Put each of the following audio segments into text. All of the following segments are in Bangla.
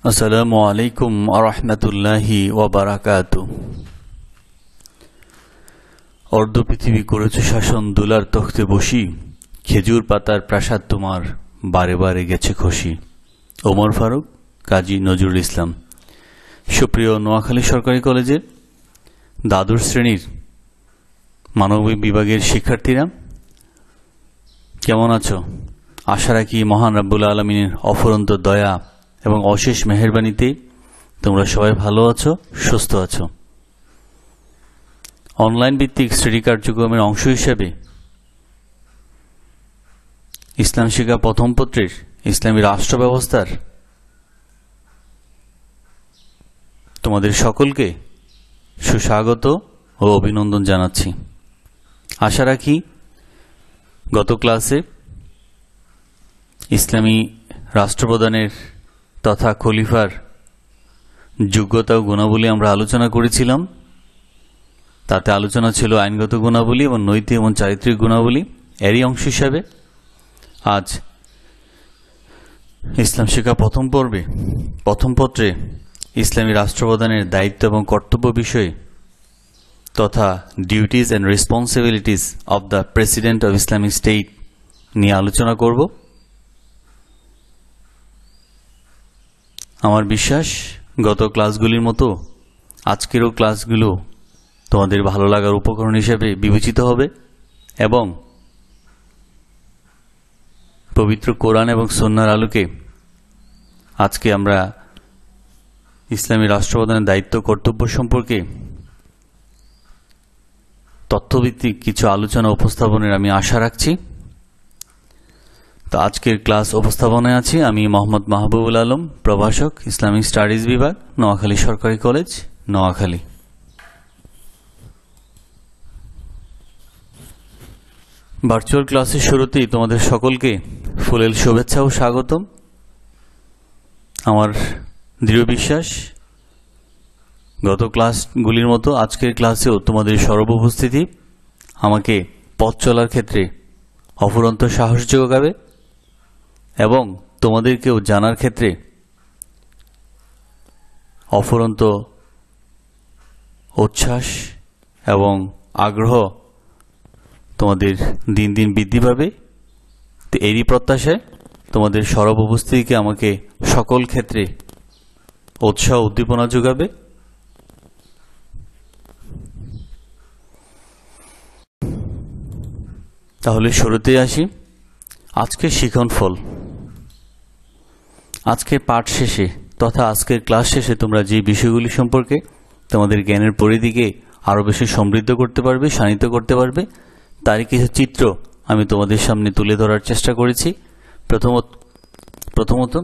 আসসালামু আলাইকুম ওয়া রাহমাতুল্লাহি ওয়া বারাকাতুহু। অর্ধ পৃথিবী করেছে শাসন দুলার তখতে বসি, খেজুর পাতার প্রাসাদ তোমার বারে বারে গেছে খসি। ওমর ফারুক, কাজী নজরুল ইসলাম। সুপ্রিয় নোয়াখালী সরকারি কলেজের দ্বাদশ শ্রেণীর মানবিক বিভাগের শিক্ষার্থীরা, কেমন আছো? আশা রাখি মহান রাব্বুল আলামিনের অফুরন্ত দয়া এবং অশেষ মেহেরবানিতে তোমরা সবাই ভালো আছো, সুস্থ আছো। অনলাইন ভিত্তিক স্টাডি কার্যক্রমের অংশ হিসেবে ইসলাম শিক্ষা প্রথম পত্রের ইসলামী রাষ্ট্র ব্যবস্থার তোমাদের সকলকে সুস্বাগত ও অভিনন্দন জানাচ্ছি। আশা রাখি গত ক্লাসে ইসলামী রাষ্ট্রপ্রধানের তথা খলিফার যোগ্যতা ও গুণাবলী আমরা আলোচনা করেছিলাম। তাতে আলোচনা ছিল আইনগত গুণাবলী এবং নৈতিক এবং চারিত্রিক গুণাবলী। এরই অংশ হিসাবে আজ ইসলাম শিক্ষা প্রথম পত্রে ইসলামী রাষ্ট্রপ্রধানের দায়িত্ব এবং কর্তব্য বিষয়ে তথা duties and responsibilities of the president of Islamic state নিয়ে আলোচনা করব। আমার বিশ্বাস গত ক্লাসগুলির মতো আজকেরও ক্লাসগুলো তোমাদের ভালো লাগার উপকরণ হিসেবে বিবেচিত হবে এবং পবিত্র কোরআন এবং সুন্নাহর আলোকে আজকে আমরা ইসলামী রাষ্ট্রপ্রধানের দায়িত্ব কর্তব্য সম্পর্কে তথ্যভিত্তিক কিছু আলোচনা উপস্থাপনের আমি আশা রাখছি। তো আজকের ক্লাস উপস্থাপনায় আছি আমি মোহাম্মদ মাহবুবুল আলম, প্রভাষক, ইসলামিক স্টাডিজ বিভাগ, নোয়াখালী সরকারি কলেজ, নোয়াখালী। ভার্চুয়াল ক্লাসের শুরুতেই তোমাদের সকলকে ফুলেল শুভেচ্ছা ও স্বাগতম। আমার দৃঢ় বিশ্বাস গত ক্লাসগুলির মতো আজকের ক্লাসেও তোমাদের সর্বোপস্থিতি আমাকে পথ চলার ক্ষেত্রে অফুরন্ত সাহস যোগাবে এবং তোমাদেরকেও জানার ক্ষেত্রে অফুরন্ত উচ্ছ্বাস এবং আগ্রহ তোমাদের দিন দিন বৃদ্ধি পাবে। তো এরই প্রত্যাশায় তোমাদের সরব উপস্থিতিকে আমাকে সকল ক্ষেত্রে উৎসাহ উদ্দীপনা যোগাবে। তাহলে শুরুতেই আসি আজকের শিখন ফল। আজকের পাঠ শেষে তথা আজকের ক্লাস শেষে তোমরা যে বিষয়গুলি সম্পর্কে তোমাদের জ্ঞানের পরিধিকে আরও বেশি সমৃদ্ধ করতে পারবে, শানিত করতে পারবে, তারই কিছু চিত্র আমি তোমাদের সামনে তুলে ধরার চেষ্টা করেছি। প্রথমত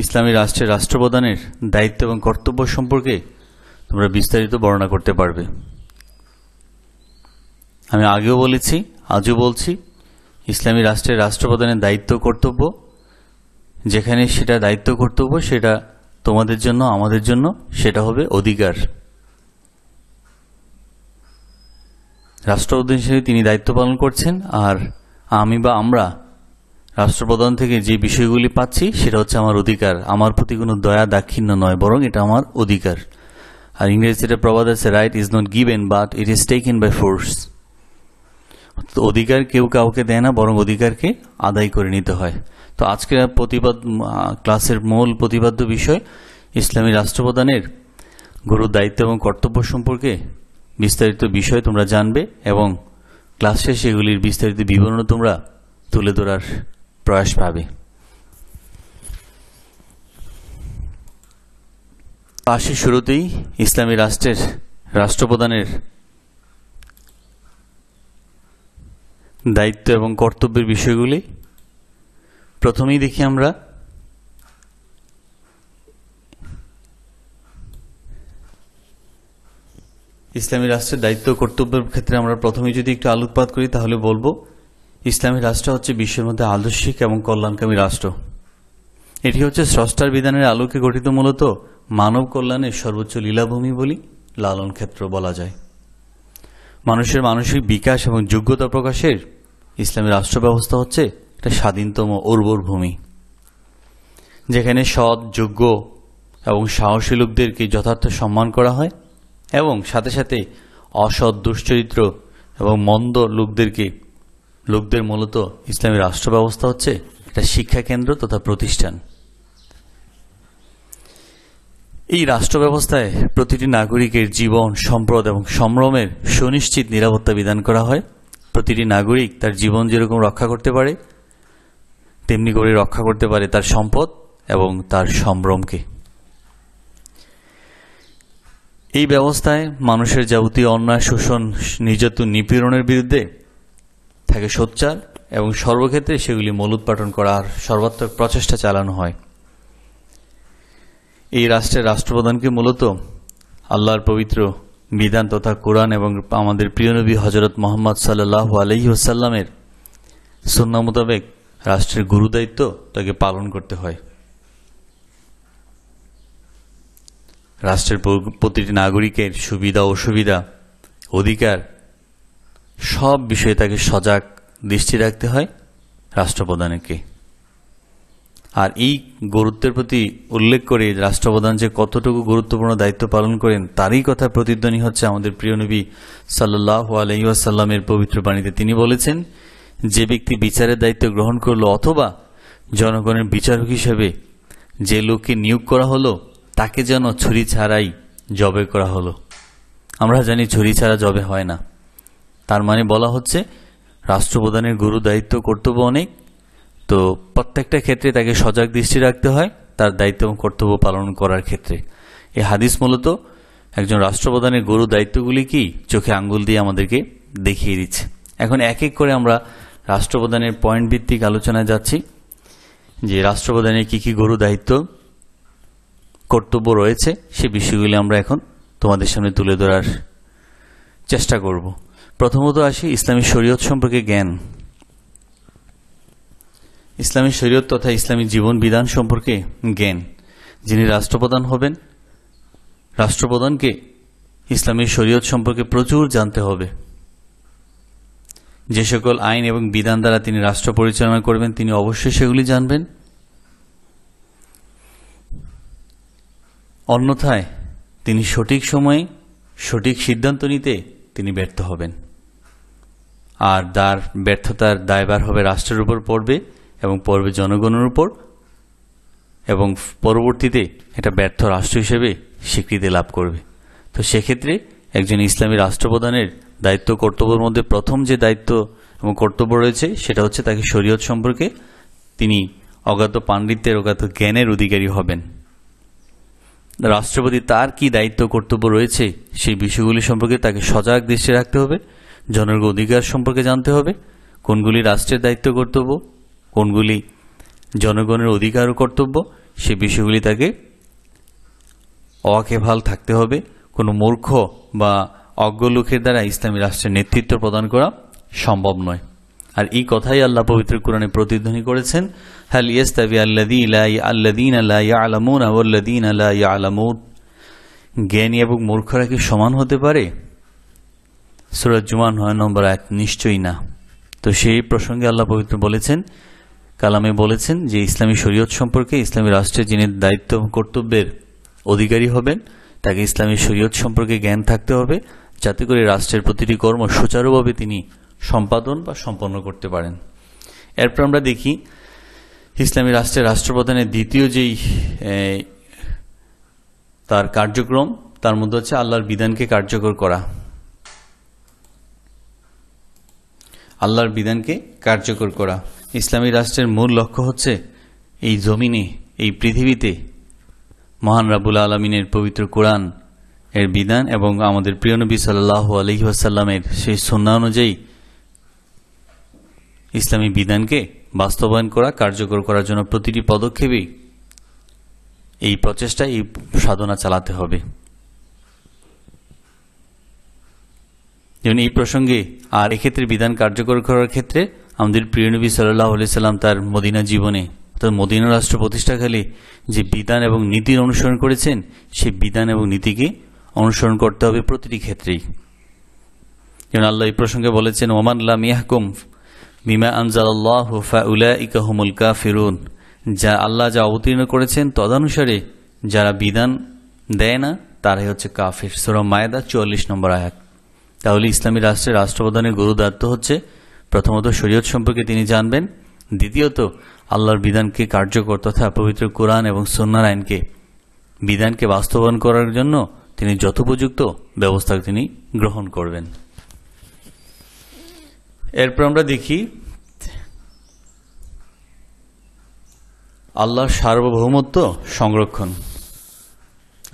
ইসলামী রাষ্ট্রের রাষ্ট্রপ্রধানের দায়িত্ব এবং কর্তব্য সম্পর্কে তোমরা বিস্তারিত বর্ণনা করতে পারবে। আমি আগেও বলেছি, আজও বলছি, ইসলামী রাষ্ট্রের রাষ্ট্রপ্রধানের দায়িত্ব কর্তব্য, যেখানে সেটা দায়িত্ব কর্তব্য সেটা তোমাদের জন্য, আমাদের জন্য সেটা হবে অধিকার। রাষ্ট্রপ্রধান হিসেবে তিনি দায়িত্ব পালন করছেন, আর আমি বা আমরা রাষ্ট্রপ্রধান থেকে যে বিষয়গুলি পাচ্ছি সেটা হচ্ছে আমার অধিকার। আমার প্রতি কোনো দয়া দাক্ষিণ্য নয়, বরং এটা আমার অধিকার। আর ইংরেজিতে প্রবাদ আছে, right is not given but it is taken by force. অধিকার কেউ কাউকে দেয় না, বরং অধিকারকে আদায় করে নিতে হয়। তো আজকের ক্লাসের মূল প্রতিপাদ্য বিষয় ইসলামী রাষ্ট্রপ্রধানের গুরু দায়িত্ব এবং কর্তব্য সম্পর্কে বিস্তারিত বিষয় তোমরা জানবে এবং ক্লাস শেষে এগুলির বিস্তারিত বিবরণ তোমরা তুলে ধরার প্রয়াস পাবে। পাশের শুরুতেই ইসলামী রাষ্ট্রের রাষ্ট্রপ্রধানের দায়িত্ব এবং কর্তব্যের বিষয়গুলি প্রথমেই দেখি আমরা ইসলামী রাষ্ট্রের দায়িত্ব কর্তব্যের ক্ষেত্রে আমরা প্রথমেই যদি একটু আলোকপাত করি তাহলে বলবো ইসলামী রাষ্ট্র হচ্ছে বিশ্বের মধ্যে আদর্শিক এবং কল্যাণকামী রাষ্ট্র। এটি হচ্ছে স্রষ্টার বিধানের আলোকে গঠিত মূলত মানব কল্যাণের সর্বোচ্চ লীলাভূমি বলি লালন ক্ষেত্র বলা যায়। মানুষের মানসিক বিকাশ এবং যোগ্যতা প্রকাশের ইসলামী রাষ্ট্র ব্যবস্থা হচ্ছে একটা স্বাধীনতম উর্বর ভূমি, যেখানে সৎ, যোগ্য এবং সাহসী লোকদেরকে যথার্থ সম্মান করা হয়, এবং সাথে সাথে অসৎ, দুশ্চরিত্র এবং মন্দ লোকদের মূলত ইসলামী রাষ্ট্র ব্যবস্থা হচ্ছে একটা শিক্ষা কেন্দ্র তথা প্রতিষ্ঠান। এই রাষ্ট্র ব্যবস্থায় প্রতিটি নাগরিকের জীবন, সম্পদ এবং সম্ভ্রমের সুনিশ্চিত নিরাপত্তা বিধান করা হয়। প্রতিটি নাগরিক তার জীবন যেরকম রক্ষা করতে পারে, তেমনি করে রক্ষা করতে পারে তার সম্পদ এবং তার সম্ভ্রমকে। এই ব্যবস্থায় মানুষের যাবতীয় অন্যায়, শোষণ, নির্যাতন, নিপীড়নের বিরুদ্ধে থাকে সোচ্চার এবং সর্বক্ষেত্রে সেগুলি মূলোৎপাটন করার সর্বাত্মক প্রচেষ্টা চালানো হয়। এই রাষ্ট্রের রাষ্ট্রপ্রধানকে মূলত আল্লাহর পবিত্র বিধান তথা কোরআন এবং আমাদের প্রিয় নবী হযরত মুহাম্মদ সাল্লাল্লাহু আলাইহি ওয়াসাল্লামের সুন্নাহ মোতাবেক রাষ্ট্রের গুরুদায়িত্ব তাকে পালন করতে হয়। রাষ্ট্রের প্রতিটি নাগরিকের সুবিধা, অসুবিধা, অধিকার সব বিষয়ে তাকে সজাগ দৃষ্টি রাখতে হয় রাষ্ট্রপ্রধানকে। আর এই গুরুত্বের প্রতি উল্লেখ করে রাষ্ট্রপ্রধান যে কতটুকু গুরুত্বপূর্ণ দায়িত্ব পালন করেন তারই কথা প্রতিধ্বনি হচ্ছে আমাদের প্রিয় নবী সাল্লাল্লাহু আলাইহি ওয়াসাল্লামের পবিত্র বাণীতে। তিনি বলেছেন, যে ব্যক্তি বিচারের দায়িত্ব গ্রহণ করলো অথবা জনগণের বিচারক হিসেবে যে লোককে নিয়োগ করা হলো তাকে যেন ছুরি ছাড়াই জবে করা হলো। আমরা জানি ছুরি ছাড়া জবে হয় না। তার মানে বলা হচ্ছে রাষ্ট্রপ্রধানের গুরু দায়িত্ব, কর্তব্য অনেক, তো প্রত্যেকটা ক্ষেত্রে তাকে সজাগ দৃষ্টি রাখতে হয় তার দায়িত্ব এবং কর্তব্য পালন করার ক্ষেত্রে। এই হাদিস মূলত একজন রাষ্ট্রপ্রধানের গুরু দায়িত্বগুলি কি চোখে আঙ্গুল দিয়ে আমাদেরকে দেখিয়ে দিচ্ছে। এখন এক এক করে আমরা রাষ্ট্রপ্রধানের পয়েন্ট ভিত্তিক আলোচনায় যাচ্ছি, যে রাষ্ট্রপ্রধানের কি কি গুরু দায়িত্ব, কর্তব্য রয়েছে, সে বিষয়গুলি আমরা এখন তোমাদের সামনে তুলে ধরার চেষ্টা করব। প্রথমত আসি ইসলামী শরীয়ত সম্পর্কে জ্ঞান। ইসলামী শরীয়ত তথা ইসলামী জীবন বিধান সম্পর্কে জ্ঞান। যিনি রাষ্ট্রপ্রধান হবেন, রাষ্ট্রপ্রধানকে ইসলামী শরীয়ত সম্পর্কে প্রচুর জানতে হবে। যে সকল আইন এবং বিধান দ্বারা তিনি রাষ্ট্র পরিচালনা করবেন তিনি অবশ্যই সেগুলি জানবেন। অন্যথায় তিনি সঠিক সময়ে সঠিক সিদ্ধান্ত নিতে তিনি ব্যর্থ হবেন, আর তার ব্যর্থতার দায়ভার হবে রাষ্ট্রের উপর পড়বে এবং পড়বে জনগণের উপর, এবং পরবর্তীতে এটা ব্যর্থ রাষ্ট্র হিসেবে স্বীকৃতি লাভ করবে। তো সেক্ষেত্রে একজন ইসলামী রাষ্ট্রপ্রধানের দায়িত্ব, কর্তব্যের মধ্যে প্রথম যে দায়িত্ব এবং কর্তব্য রয়েছে সেটা হচ্ছে তাকে শরীয়ত সম্পর্কে তিনি অগাধ পাণ্ডিত্যের, অগাধ জ্ঞানের অধিকারী হবেন। রাষ্ট্রপতি তার কি দায়িত্ব, কর্তব্য রয়েছে সেই বিষয়গুলি সম্পর্কে তাকে সজাগ দৃষ্টি রাখতে হবে। জনগণ অধিকার সম্পর্কে জানতে হবে, কোনগুলি রাষ্ট্রের দায়িত্ব, কর্তব্য, কোনগুলি জনগণের অধিকার ও কর্তব্য, সে বিষয়গুলি তাকে ওয়াকিবহাল থাকতে হবে। কোনো মূর্খ বা অজ্ঞ লোকের দ্বারা ইসলামী রাষ্ট্রের নেতৃত্ব প্রদান করা সম্ভব নয়। আর এই কথাই আল্লাহ পবিত্র কোরআনে প্রতিধ্বনি করেছেন, হাল ইয়াস্তাবি আল্লাযীনা লা ইয়ালামুনা ওয়াল্লাযীনা লা ইয়ালামুন, জ্ঞানী এবং মূর্খরা কি সমান হতে পারে? সূরা জুমা 9 নম্বর আয়াত, নিশ্চয়ই না। তো সেই প্রসঙ্গে আল্লাহ পবিত্র বলেছেন, কালামে বলেছেন যে ইসলামী শরীয়ত সম্পর্কে, ইসলামী রাষ্ট্রের যিনি দায়িত্ব এবং কর্তব্যের অধিকারী হবেন তাকে ইসলামী শরীয়ত সম্পর্কে জ্ঞান থাকতে হবে, যাতে করে রাষ্ট্রের প্রতিটি কর্ম সুচারুভাবে তিনি সম্পাদন বা সম্পন্ন করতে পারেন। এরপর আমরা দেখি ইসলামী রাষ্ট্রের রাষ্ট্রপ্রধানের দ্বিতীয় যেই তার কার্যক্রম, তার মধ্যে হচ্ছে আল্লাহর বিধানকে কার্যকর করা। আল্লাহর বিধানকে কার্যকর করা ইসলামী রাষ্ট্রের মূল লক্ষ্য হচ্ছে এই জমিনে, এই পৃথিবীতে মহান রাব্বুল আলামিনের পবিত্র কোরআন এর বিধান এবং আমাদের প্রিয় নবী সাল্লাল্লাহু আলাইহি ওয়াসাল্লামের সেই সুন্নাহ অনুযায়ী ইসলামী বিধানকে বাস্তবায়ন করা, কার্যকর করার জন্য প্রতিটি পদক্ষেপেই এই প্রচেষ্টা, এই সাধনা চালাতে হবে। যেমন এই প্রসঙ্গে আর এক্ষেত্রে বিধান কার্যকর করার ক্ষেত্রে আমাদের প্রিয় নবী সাল্লাল্লাহু আলাইহি সাল্লাম তার মদিনা জীবনে, অর্থাৎ মদিনা রাষ্ট্র প্রতিষ্ঠাকালে যে বিধান এবং নীতির অনুসরণ করেছেন, সেই বিধান এবং নীতিকে অনুসরণ করতে হবে প্রতিটি ক্ষেত্রেই। যেমন আল্লাহ এই প্রসঙ্গে বলেছেন, ওমান লাম ইয়াহকুম বিমা আনজালাল্লাহু ফাউলাইকা হুমুল কাফিরুন, যা আল্লাহ যা অবতীর্ণ করেছেন তদানুসারে যারা বিধান দেয় না তারাই হচ্ছে কাফির। সূরা মায়েদা 44 নম্বর আয়াত। তাহলে ইসলামী রাষ্ট্রের রাষ্ট্রপ্রধানের গুরু দায়িত্ব হচ্ছে প্রথমত শরীয়ত সম্পর্কে তিনি জানবেন, দ্বিতীয়ত আল্লাহর বিধানকে কার্যকর তথা পবিত্র কোরআন এবং সুন্নাহর আইনকে বিধানকে বাস্তবায়ন করার জন্য তিনি যথোপযুক্ত ব্যবস্থা তিনি গ্রহণ করবেন। এরপর আমরা দেখি আল্লাহর সার্বভৌমত্ব সংরক্ষণ।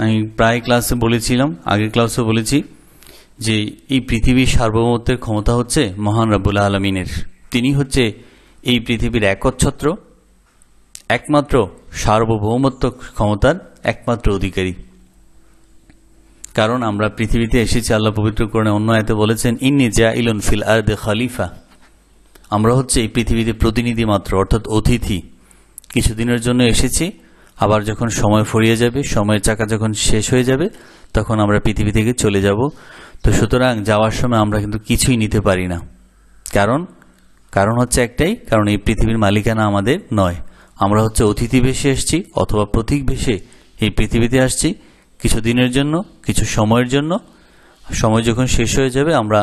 আমি প্রায় ক্লাসে বলেছিলাম, আগের ক্লাসে বলেছি যে এই পৃথিবীর সার্বভৌমত্বের ক্ষমতা হচ্ছে মহান রব্বুল আলামিনের। তিনি হচ্ছে এই পৃথিবীর একচ্ছত্র একমাত্র সার্বভৌমত্ব ক্ষমতার একমাত্র অধিকারী। কারণ আমরা পৃথিবীতে এসেছি, আল্লাহ পবিত্র কোরআনে অন্য আয়াতে বলেছেন, ইন্নী জাইলুন ফিল আরদি খলিফা। আমরা হচ্ছে এই পৃথিবীতে প্রতিনিধি মাত্র, অর্থাৎ অতিথি। কিছুদিনের জন্য এসেছি, আবার যখন সময় ফুরিয়ে যাবে, সময়ের চাকা যখন শেষ হয়ে যাবে, তখন আমরা পৃথিবী থেকে চলে যাব। তো সুতরাং যাওয়ার সময় আমরা কিন্তু কিছুই নিতে পারি না। কারণ হচ্ছে একটাই, কারণ এই পৃথিবীর মালিকানা আমাদের নয়। আমরা হচ্ছে অতিথি বেশে এসেছি অথবা প্রতীক বেশে এই পৃথিবীতে আসছি কিছুদিনের জন্য, কিছু সময়ের জন্য। সময় যখন শেষ হয়ে যাবে আমরা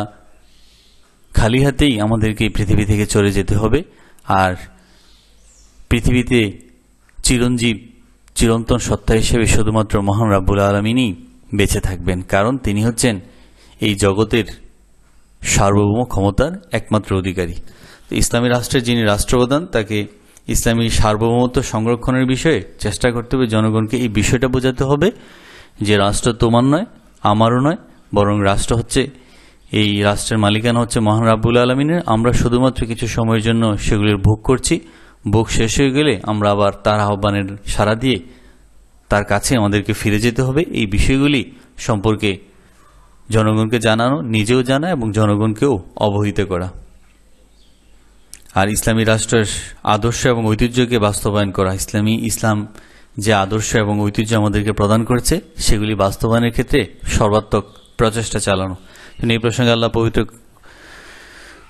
খালি হাতেই আমাদেরকে এই পৃথিবী থেকে চলে যেতে হবে। আর পৃথিবীতে চিরন্তন সত্তা হিসেবে শুধুমাত্র মহান রাব্বুল আলামিনই বেঁচে থাকবেন, কারণ তিনি হচ্ছেন এই জগতের সার্বভৌম ক্ষমতার একমাত্র অধিকারী। ইসলামী রাষ্ট্রের যিনি রাষ্ট্রপ্রধান, তাকে ইসলামী সার্বভৌমত্ব সংরক্ষণের বিষয়ে চেষ্টা করতে হবে। জনগণকে এই বিষয়টা বোঝাতে হবে যে রাষ্ট্র তোমার নয়, আমারও নয়, বরং রাষ্ট্র হচ্ছে, এই রাষ্ট্রের মালিকানা হচ্ছে মহান রাব্বুল আলামিনের। আমরা শুধুমাত্র কিছু সময়ের জন্য সেগুলির ভোগ করছি। ভোগ শেষ হয়ে গেলে আমরা আবার তার আহ্বানের সাড়া দিয়ে তার কাছে আমাদেরকে ফিরে যেতে হবে। এই বিষয়গুলি সম্পর্কে জনগণকে জানানো, নিজেও জানা এবং জনগণকেও অবহিত করা। আর ইসলামী রাষ্ট্রের আদর্শ এবং ঐতিহ্যকে বাস্তবায়ন করা। ইসলাম যে আদর্শ এবং ঐতিহ্য আমাদেরকে প্রদান করেছে সেগুলি বাস্তবায়নের ক্ষেত্রে সর্বাত্মক প্রচেষ্টা চালানো। এই প্রসঙ্গে আল্লাহ পবিত্র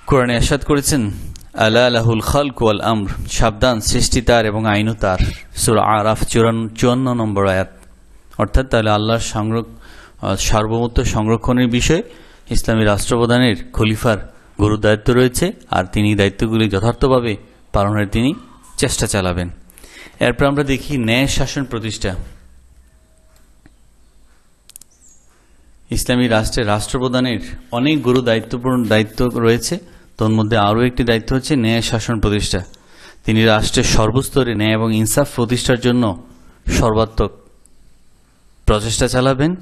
কোরআনে ইরশাদ করেছেন, আলা লাহুল খালকু ওয়াল আমর, সাবধান, সৃষ্টি তার এবং আইনও তার। সূরা আরাফ 54 নম্বর আয়াত। অর্থাৎ তাহলে আল্লাহর সার্বভৌমত্ব সংরক্ষণের বিষয়ে ইসলামী রাষ্ট্রপ্রধানের খলিফার গুরু দায়িত্ব রয়েছে, আর তিনি দায়িত্বগুলি যথার্থভাবে পালনের তিনি চেষ্টা চালাবেন। এরপর আমরা দেখি ন্যায় শাসন প্রতিষ্ঠা। ইসলামী রাষ্ট্রের রাষ্ট্রপ্রধানের অনেক গুরু দায়িত্বপূর্ণ দায়িত্ব রয়েছে, তোর মধ্যে আরও একটি দায়িত্ব হচ্ছে ন্যায় শাসন প্রতিষ্ঠা। তিনি রাষ্ট্রের সর্বস্তরে ন্যায় এবং ইনসাফ প্রতিষ্ঠার জন্য সর্বাত্মক প্রচেষ্টা চালাবেন।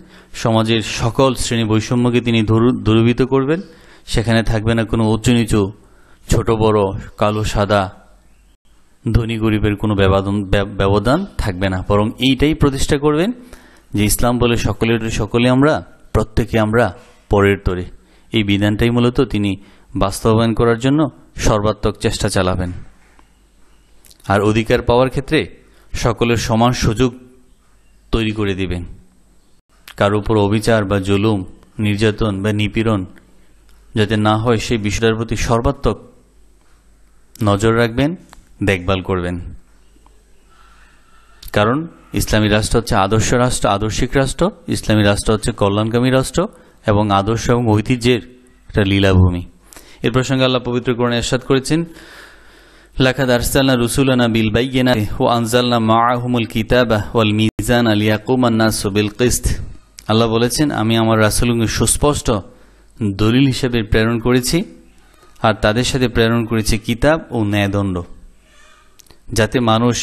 সমাজের সকল শ্রেণী বৈষম্যকে তিনি দূরীভূত করবেন। সেখানে থাকবে না কোনো উঁচু নিচু, ছোট বড়, কালো সাদা, ধনী গরিবের কোনো ব্যবধান থাকবে না, বরং এইটাই প্রতিষ্ঠা করবেন যে ইসলাম বলে সকলে আমরা, প্রত্যেকে আমরা পরের তরে। এই বিধানটাই মূলত তিনি বাস্তবায়ন করার জন্য সর্বাত্মক চেষ্টা চালাবেন। আর অধিকার পাওয়ার ক্ষেত্রে সকলের সমান সুযোগ তৈরি করে দিবেন। কারো উপর অবিচার বা জুলুম, নির্যাতন বা নিপীড়ন যাতে না হয় সেই বিষয়টার প্রতি সর্বাত্মক নজর রাখবেন, দেখভাল করবেন। কারণ ইসলামী রাষ্ট্র হচ্ছে আদর্শ রাষ্ট্র, আদর্শিক রাষ্ট্র। ইসলামী রাষ্ট্র হচ্ছে কল্যাণকামী রাষ্ট্র এবং আদর্শ এবং ঐতিহ্যের একটা লীলাভূমি। এর প্রসঙ্গে আল্লাহ পবিত্র কোরআনে ইরশাদ করেছেন, লাকাদ আরসালনা রুসুলানা বিল বাইয়িনাতি ওয়া আনজালনা মাআহুমুল কিতাবা ওয়াল মিজানা লিয়াকুমান নাসু বিল কিসত। আল্লাহ বলেছেন, আমি আমার রাসূলকে সুস্পষ্ট দলিল হিসেবে প্রেরণ করেছি আর তাদের সাথে প্রেরণ করেছি কিতাব ও ন্যায়দণ্ড, যাতে মানুষ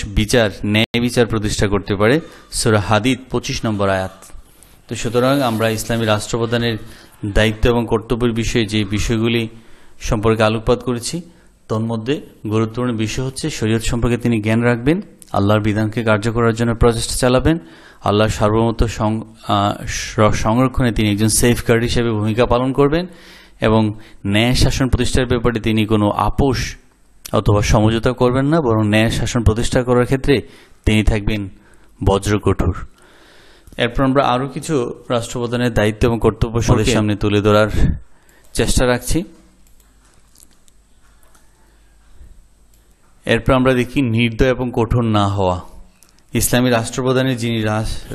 ন্যায় বিচার প্রতিষ্ঠা করতে পারে। সূরা হাদীদ 25 নম্বর আয়াত। তো সুতরাং আমরা ইসলামী রাষ্ট্রপ্রধানের দায়িত্ব এবং কর্তব্যের বিষয়ে যে বিষয়গুলি সম্পর্কে আলোকপাত করেছি, তন্মধ্যে গুরুত্বপূর্ণ বিষয় হচ্ছে শরীয়ত সম্পর্কে তিনি জ্ঞান রাখবেন, আল্লাহর বিধানকে কার্য করার জন্য প্রচেষ্টা চালাবেন, আল্লাহর সার্বভৌমত্ব সংরক্ষণে তিনি একজন সেফগার্ড হিসেবে ভূমিকা পালন করবেন এবং ন্যায় শাসন প্রতিষ্ঠার ব্যাপারে তিনি কোনো আপোষ অথবা সমঝোতা করবেন না, বরং ন্যায় শাসন প্রতিষ্ঠা করার ক্ষেত্রে তিনি থাকবেন বজ্রকঠোর। এরপর আমরা আরও কিছু রাষ্ট্রপ্রধানের দায়িত্ব এবং কর্তব্য সবার সামনে তুলে ধরার চেষ্টা রাখছি। এরপর আমরা দেখি নির্দয় এবং কঠোর না হওয়া। ইসলামী রাষ্ট্রপ্রধানের যিনি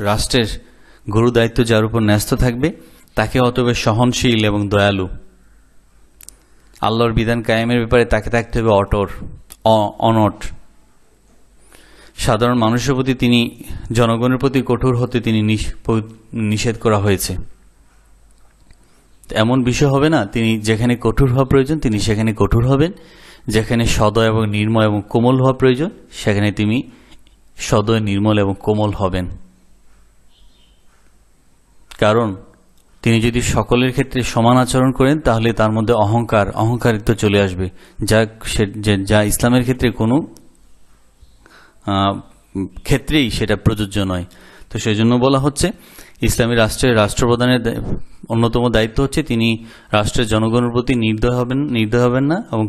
রাষ্ট্রের গুরু দায়িত্ব যার উপর ন্যস্ত থাকবে তাকে অতবে সহনশীল এবং দয়ালু, আল্লাহর বিধান কায়েমের ব্যাপারে তাকে থাকতে হবে অনট। সাধারণ মানুষের প্রতি তিনি জনগণের প্রতি কঠোর হতে তিনি নিষেধ করা হয়েছে। এমন বিষয় হবে না তিনি যেখানে কঠোর হওয়া প্রয়োজন তিনি সেখানে কঠোর হবেন, যেখানে সদয় এবং নির্মল এবং কোমল হওয়া প্রয়োজন সেখানে তিনি সদয়, নির্মল এবং কোমল হবেন। কারণ তিনি যদি সকলের ক্ষেত্রে সমান আচরণ করেন তাহলে তার মধ্যে অহংকারিত্ব চলে আসবে, যা ইসলামের ক্ষেত্রে কোনো ক্ষেত্রেই সেটা প্রযোজ্য নয়। তো সেই জন্য বলা হচ্ছে ইসলামী রাষ্ট্রের রাষ্ট্রপ্রধানের অন্যতম দায়িত্ব হচ্ছে তিনি রাষ্ট্রের জনগণের প্রতি নির্দয় হবেন না এবং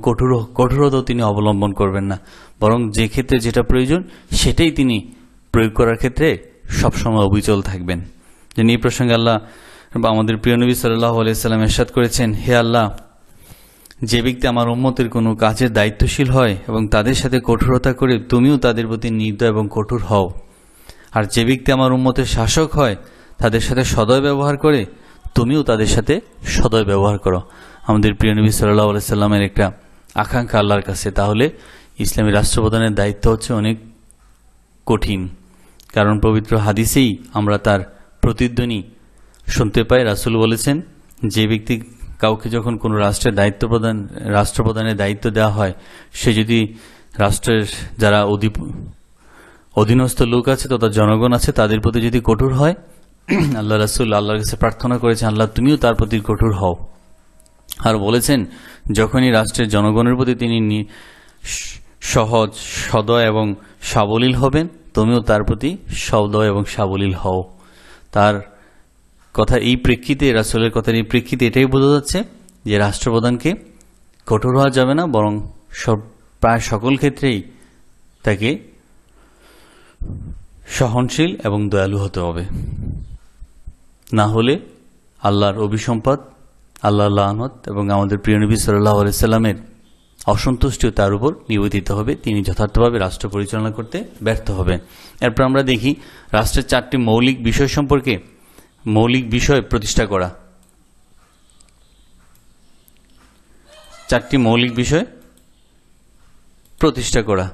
কঠোরতাও তিনি অবলম্বন করবেন না, বরং যে ক্ষেত্রে যেটা প্রয়োজন সেটাই তিনি প্রয়োগ করার ক্ষেত্রে সবসময় অবিচল থাকবেন। যেন এই প্রসঙ্গে আল্লাহ বা আমাদের প্রিয় নবী সাল্লাল্লাহু আলাইহি সাল্লাম ইরশাদ করেছেন, হে আল্লাহ, যে ব্যক্তি আমার উম্মতের কোনো কাজের দায়িত্বশীল হয় এবং তাদের সাথে কঠোরতা করে তুমিও তাদের প্রতি নির্দয় এবং কঠোর হও, আর যে ব্যক্তি আমার উম্মতের শাসক হয় তাদের সাথে সদয় ব্যবহার করে তুমিও তাদের সাথে সদয় ব্যবহার করো। আমাদের প্রিয় নবী সাল্লাল্লাহু আলাইহি সাল্লামের একটা আকাঙ্ক্ষা আল্লাহর কাছে। তাহলে ইসলামী রাষ্ট্রপ্রধানের দায়িত্ব হচ্ছে অনেক কঠিন, কারণ পবিত্র হাদিসেই আমরা তার প্রতিধ্বনি শুনতে পাই। রাসূল বলেছেন, যে ব্যক্তি কাউকে যখন কোনো রাষ্ট্রপ্রধানের দায়িত্ব দেওয়া হয়, সে যদি রাষ্ট্রের যারা অধীনস্থ লোক আছে তথা জনগণ আছে তাদের প্রতি যদি কঠোর হয়, আল্লাহ রাসূল আল্লাহর কাছে প্রার্থনা করেছেন, আল্লাহ তুমিও তার প্রতি কঠোর হও। আর বলেছেন, যখনই রাষ্ট্রের জনগণের প্রতি তিনি সহজ, সদয় এবং সাবলীল হবেন, তুমিও তার প্রতি সদয় এবং সাবলীল হও। তার কথা এই প্রেক্ষিতে, রাসূলের কথার এই প্রেক্ষিতে এটাই বোঝা যাচ্ছে যে রাষ্ট্রপ্রধানকে কঠোর হওয়া যাবে না, বরং প্রায় সকল ক্ষেত্রেই তাকে সহনশীল এবং দয়ালু হতে হবে। না হলে আল্লাহর অভিসম্পাদ, আল্লাহর লানত এবং আমাদের প্রিয় নবী সাল্লাল্লাহু আলাইহি সাল্লামের অসন্তুষ্টিও তার উপর নিবেদিত হবে, তিনি যথার্থভাবে রাষ্ট্র পরিচালনা করতে ব্যর্থ হবেন। এরপর আমরা দেখি রাষ্ট্রের 4টি মৌলিক বিষয় সম্পর্কে। মৌলিক বিষয় প্রতিষ্ঠা করা, 4টি মৌলিক বিষয় প্রতিষ্ঠা করা।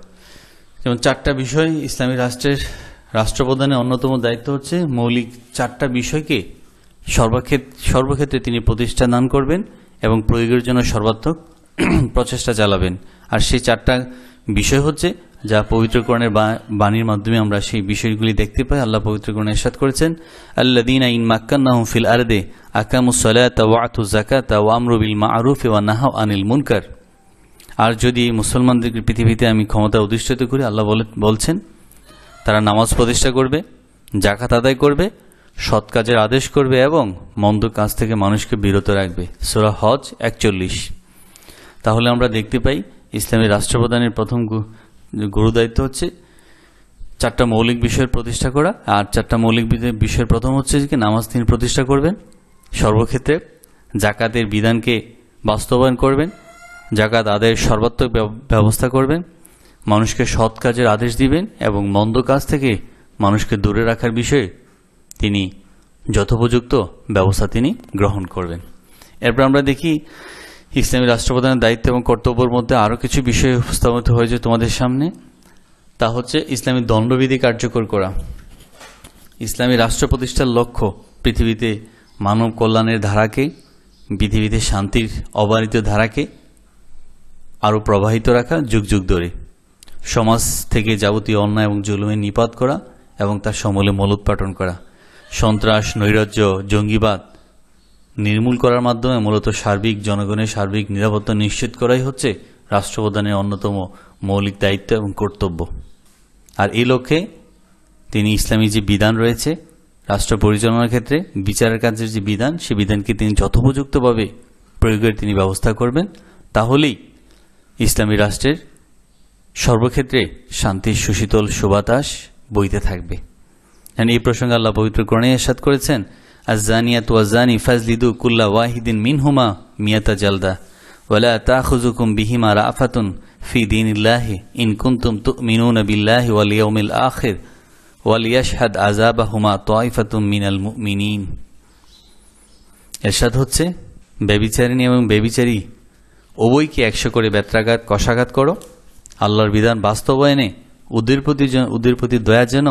যেমন 4টা বিষয় ইসলামী রাষ্ট্রের রাষ্ট্রপ্রধানের অন্যতম দায়িত্ব হচ্ছে মৌলিক 4টা বিষয়কে সর্বক্ষেত্রে তিনি প্রতিষ্ঠা দান করবেন এবং প্রয়োগের জন্য সর্বাত্মক প্রচেষ্টা চালাবেন। আর সেই 4টা বিষয় হচ্ছে যা পবিত্র কোরআনের বাণীর মাধ্যমে আমরা সেই বিষয়গুলি দেখতে পাই। আল্লাহ পবিত্র কোরআনে ইরশাদ করেছেন, আল্লাযীনা ইন মাক্কান্নাহুম ফিল আরদি আকামুস সালাতা ওয়া আতুজ যাকাতা ওয়া আমরু বিল মা'রুফ ওয়া নাহাউ আনিল মুনকার। আর যদি মুসলমানদেরকে পৃথিবীতে আমি ক্ষমতা অধিষ্ঠিত করি, আল্লাহ বলছেন, তারা নামাজ প্রতিষ্ঠা করবে, যাকাত আদায় করবে, সৎ কাজের আদেশ করবে এবং মন্দ কাজ থেকে মানুষকে বিরত রাখবে। সূরা হজ 41। তাহলে আমরা দেখতে পাই ইসলামী রাষ্ট্রপ্রধানের প্রথম গুরুদায়িত্ব হচ্ছে 4টা মৌলিক বিষয়ের প্রতিষ্ঠা করা। আর 4টা মৌলিক বিষয়ের প্রথম হচ্ছে যে নামাজ তিনি প্রতিষ্ঠা করবেন সর্বক্ষেত্রে, যাকাতের বিধানকে বাস্তবায়ন করবেন, যাকাত আদায়ের সর্বাত্মক ব্যবস্থা করবেন, মানুষকে সৎ কাজের আদেশ দিবেন এবং মন্দ কাজ থেকে মানুষকে দূরে রাখার বিষয়ে তিনি যথোপযুক্ত ব্যবস্থা তিনি গ্রহণ করবেন। এরপর আমরা দেখি ইসলামী রাষ্ট্রপ্রধানের দায়িত্ব এবং কর্তব্যের মধ্যে আরও কিছু বিষয় উপস্থাপিত হয়েছে তোমাদের সামনে। তা হচ্ছে ইসলামী দণ্ডবিধি কার্যকর করা। ইসলামী রাষ্ট্র প্রতিষ্ঠার লক্ষ্য পৃথিবীতে মানব কল্যাণের ধারাকে, পৃথিবীতে শান্তির অবারিত ধারাকে আরও প্রবাহিত রাখা, যুগ যুগ ধরে সমাজ থেকে যাবতীয় অন্যায় এবং জুলুমের নিপাত করা এবং তার সমূলে মূলোৎপাটন করা, সন্ত্রাস, নৈরাজ্য, জঙ্গিবাদ নির্মূল করার মাধ্যমে মূলত জনগণের সার্বিক নিরাপত্তা নিশ্চিত করাই হচ্ছে রাষ্ট্রপ্রধানের অন্যতম মৌলিক দায়িত্ব এবং কর্তব্য। আর এই লক্ষ্যে তিনি ইসলামী যে বিধান রয়েছে রাষ্ট্র পরিচালনার ক্ষেত্রে, বিচারের কাজের যে বিধান, সে বিধানকে তিনি যথোপযুক্তভাবে প্রয়োগের তিনি ব্যবস্থা করবেন। তাহলেই ইসলামী রাষ্ট্রের সর্বক্ষেত্রে শান্তির সুশীতল সুবাতাস বইতে থাকবে। এই প্রসঙ্গে আল্লাহ পবিত্র কোরআনে ইরশাদ করেছেন, আয-যানিয়াতু ওয়াজ-যানি ফাজলিদু কুল্লা ওয়াহিদিন মিনহুমা মিয়াতা জালদা ওয়ালা তাখুযুকুম বিহিমা রাফাতুন ফি দীনিল্লাহি ইন কুনতুম তু'মিনুনা বিল্লাহি ওয়াল ইয়াউমিল আখির ওয়ালিয়াশহাদ আযাবাহুমা তায়ফাতুম মিনাল মুমিনিন। এরশাদ হচ্ছে, ব্যভিচারিণী এবং ব্যভিচারী উভয়কে 100 করে বেত্রাঘাত কষাঘাত করো। আল্লাহর বিধান বাস্তবায়নে ওদের প্রতি দয়া যেন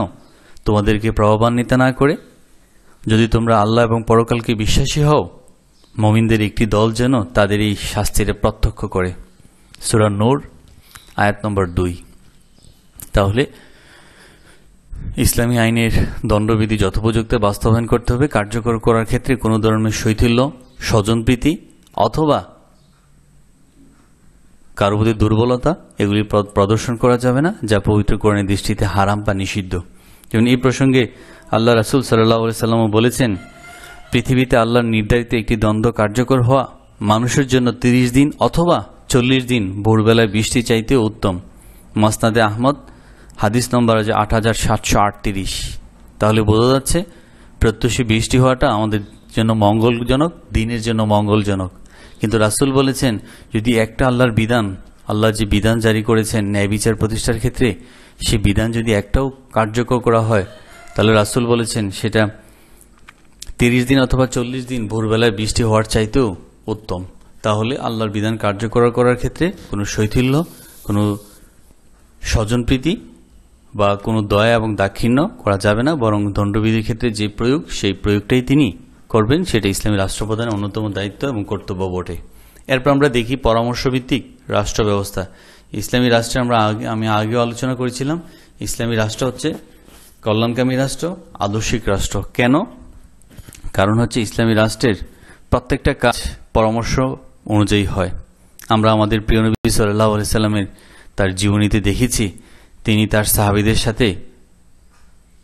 তোমাদেরকে প্রভাবান্বিত না করে। যদি তোমরা আল্লাহ এবং পরকালকে বিশ্বাসী হও, মুমিনদের একটি দল যেন তাদের এই শাস্তির প্রত্যক্ষ করে। সূরা নূর আয়াত নম্বর 2। তাহলে ইসলামী আইনের দণ্ডবিধি যথোপযুক্ত বাস্তবায়ন করতে হবে। কার্যকর করার ক্ষেত্রে কোনো ধরনের শৈথিল্য, স্বজনপ্রীতি অথবা কারো প্রতি দুর্বলতা এগুলি প্রদর্শন করা যাবে না, যা পবিত্র কোরআনের দৃষ্টিতে হারাম বা নিষিদ্ধ। যেমন এই প্রসঙ্গে আল্লাহ রাসূল সাল্লাল্লাহু আলাইহি ওয়াসাল্লাম বলেছেন, পৃথিবীতে আল্লাহর নির্ধারিত একটি দ্বন্দ্ব কার্যকর হওয়া মানুষের জন্য 30 দিন অথবা 40 দিন ভোরবেলায় বৃষ্টি চাইতে উত্তম। মাসনাদে আহমদ হাদিস নম্বর আছে 8738। তাহলে বোঝা যাচ্ছে প্রত্যুষী বৃষ্টি হওয়াটা আমাদের জন্য মঙ্গলজনক, দিনের জন্য মঙ্গলজনক। কিন্তু রাসূল বলেছেন, যদি একটা আল্লাহর বিধান, আল্লাহ যে বিধান জারি করেছেন ন্যায় বিচার প্রতিষ্ঠার ক্ষেত্রে, সে বিধান যদি একটাও কার্যকর করা হয়, তাহলে রাসূল বলেছেন সেটা 30 দিন অথবা 40 দিন ভোরবেলায় বৃষ্টি হওয়ার চাইতেও উত্তম। তাহলে আল্লাহর বিধান কার্যকর করার ক্ষেত্রে কোনো শৈথিল্য, কোনো স্বজনপ্রীতি বা কোনো দয়া এবং দাক্ষিণ্য করা যাবে না, বরং দণ্ডবিধির ক্ষেত্রে যে প্রয়োগ, সেই প্রয়োগটাই তিনি করবেন। সেটা ইসলামী রাষ্ট্রপ্রধানের অন্যতম দায়িত্ব এবং কর্তব্য বটে। এরপর আমরা দেখি পরামর্শভিত্তিক রাষ্ট্র ব্যবস্থা। ইসলামী রাষ্ট্রে আমি আগেও আলোচনা করেছিলাম, ইসলামী রাষ্ট্র হচ্ছে কল্যাণকামী রাষ্ট্র, আদর্শিক রাষ্ট্র। কেন? কারণ হচ্ছে ইসলামী রাষ্ট্রের প্রত্যেকটা কাজ পরামর্শ অনুযায়ী হয়। আমরা আমাদের প্রিয় নবী সাল্লাল্লাহু আলাইহি সাল্লামের তার জীবনীতে দেখেছি, তিনি তার সাহাবীদের সাথে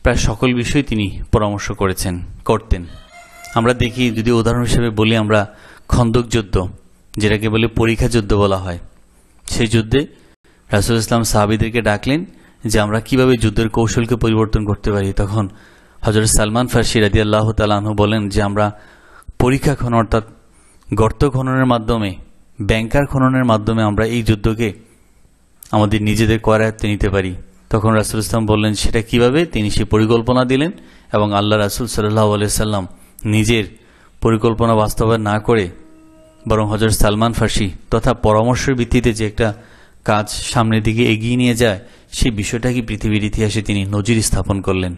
প্রায় সকল বিষয় তিনি পরামর্শ করতেন। আমরা দেখি, যদি উদাহরণ হিসেবে বলি, আমরা খন্দক যুদ্ধ, যেটাকে বলে পরীক্ষা যুদ্ধ বলা হয়, সেই যুদ্ধে রাসূল ইসলাম সাহাবীদেরকে ডাকলেন যে আমরা কিভাবে যুদ্ধের কৌশলকে পরিবর্তন করতে পারি। তখন হযরত সালমান ফারসি রাদিয়াল্লাহু তাআলা আনহু বলেন যে আমরা পরীক্ষা খনন, অর্থাৎ গর্ত খননের মাধ্যমে, ব্যাংকার খননের মাধ্যমে আমরা এই যুদ্ধকে আমাদের নিজেদের করায়ত্তে নিতে পারি। তখন রাসূল ইসলাম বললেন সেটা কিভাবে। তিনি সেই পরিকল্পনা দিলেন এবং আল্লাহ রাসূল সাল্লাল্লাহু আলাইহি সাল্লাম নিজের পরিকল্পনা বাস্তবায়ন না করে বরং হযরত সালমান ফারসি তথা পরামর্শের ভিত্তিতে যে একটা কাজ সামনের দিকে এগিয়ে নিয়ে যায়, সেই বিষয়টাকে পৃথিবীর ইতিহাসে তিনি নজির স্থাপন করলেন।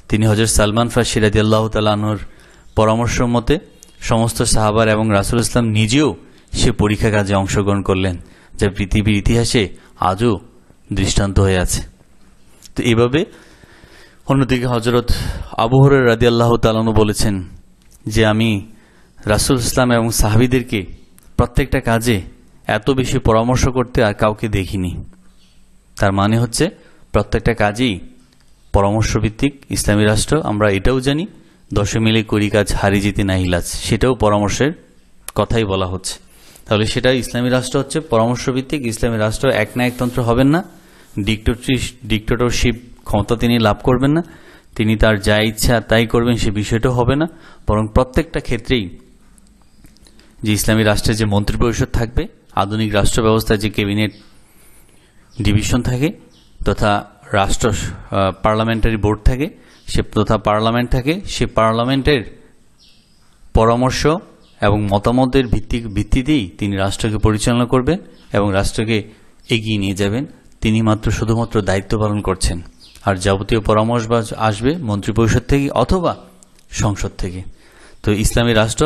তিনি হযরত সালমান ফারসি রাদিয়াল্লাহু তাআলা আনহুর পরামর্শ মতে সমস্ত সাহাবার এবং রাসূল ইসলাম নিজেও সে পরীক্ষা কাজে অংশগ্রহণ করলেন, যা পৃথিবীর ইতিহাসে আজও দৃষ্টান্ত হয়ে আছে। তো এইভাবে অন্যদিকে হযরত আবু হুরায়রা রাদিয়াল্লাহু তাআলা আনহু বলেছেন যে আমি রাসূল ইসলাম এবং সাহাবীদেরকে প্রত্যেকটা কাজে এত বেশি পরামর্শ করতে আর কাউকে দেখিনি। তার মানে হচ্ছে প্রত্যেকটা কাজেই পরামর্শভিত্তিক ইসলামী রাষ্ট্র। আমরা এটাও জানি, 10 মিলে করি কাজ হারি জিতে না হিলাজ, সেটাও পরামর্শের কথাই বলা হচ্ছে। তাহলে সেটা ইসলামী রাষ্ট্র হচ্ছে পরামর্শভিত্তিক। ইসলামী রাষ্ট্র এক না একতন্ত্র হবেন না, ডিক্টেটরশিপ ক্ষমতা তিনি লাভ করবেন না, তিনি তার যা ইচ্ছা তাই করবেন সে বিষয়টাও হবে না, বরং প্রত্যেকটা ক্ষেত্রেই যে ইসলামী রাষ্ট্রের যে মন্ত্রিপরিষদ থাকবে, আধুনিক রাষ্ট্র ব্যবস্থায় যে ক্যাবিনেট ডিভিশন থাকে তথা রাষ্ট্র পার্লামেন্টারি বোর্ড থাকে, সে তথা পার্লামেন্ট থাকে, সে পার্লামেন্টের পরামর্শ এবং মতামতের ভিত্তিতেই তিনি রাষ্ট্রকে পরিচালনা করবেন এবং রাষ্ট্রকে এগিয়ে নিয়ে যাবেন। তিনি শুধুমাত্র দায়িত্ব পালন করছেন, আর যাবতীয় পরামর্শ আসবে মন্ত্রিপরিষদ থেকে অথবা সংসদ থেকে। তো ইসলামী রাষ্ট্র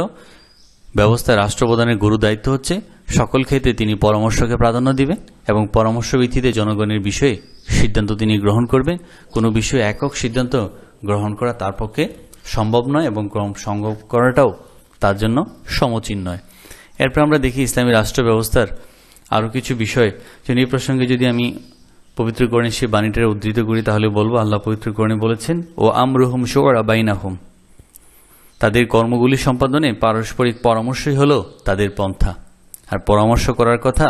ব্যবস্থায় রাষ্ট্রপ্রধানের গুরু দায়িত্ব হচ্ছে সকল ক্ষেত্রে তিনি পরামর্শকে প্রাধান্য দিবেন এবং পরামর্শ ভিত্তিতে জনগণের বিষয়ে সিদ্ধান্ত তিনি গ্রহণ করবেন। কোনো বিষয়ে একক সিদ্ধান্ত গ্রহণ করা তার পক্ষে সম্ভব নয় এবং সম্ভব করাটাও তার জন্য সমীচীন নয়। এরপর আমরা দেখি ইসলামী রাষ্ট্র ব্যবস্থার আরও কিছু বিষয়। যেন এই প্রসঙ্গে যদি আমি পবিত্র কোরআনের সেই বাণীটা উদ্ধৃত করি তাহলে বলবো, আল্লাহ পবিত্র কোরআনে বলেছেন, ও আমরুহুম শুরা বাইনাহুম, তাদের কর্মগুলি সম্পাদনে পারস্পরিক পরামর্শই হলো তাদের পন্থা। আর পরামর্শ করার কথা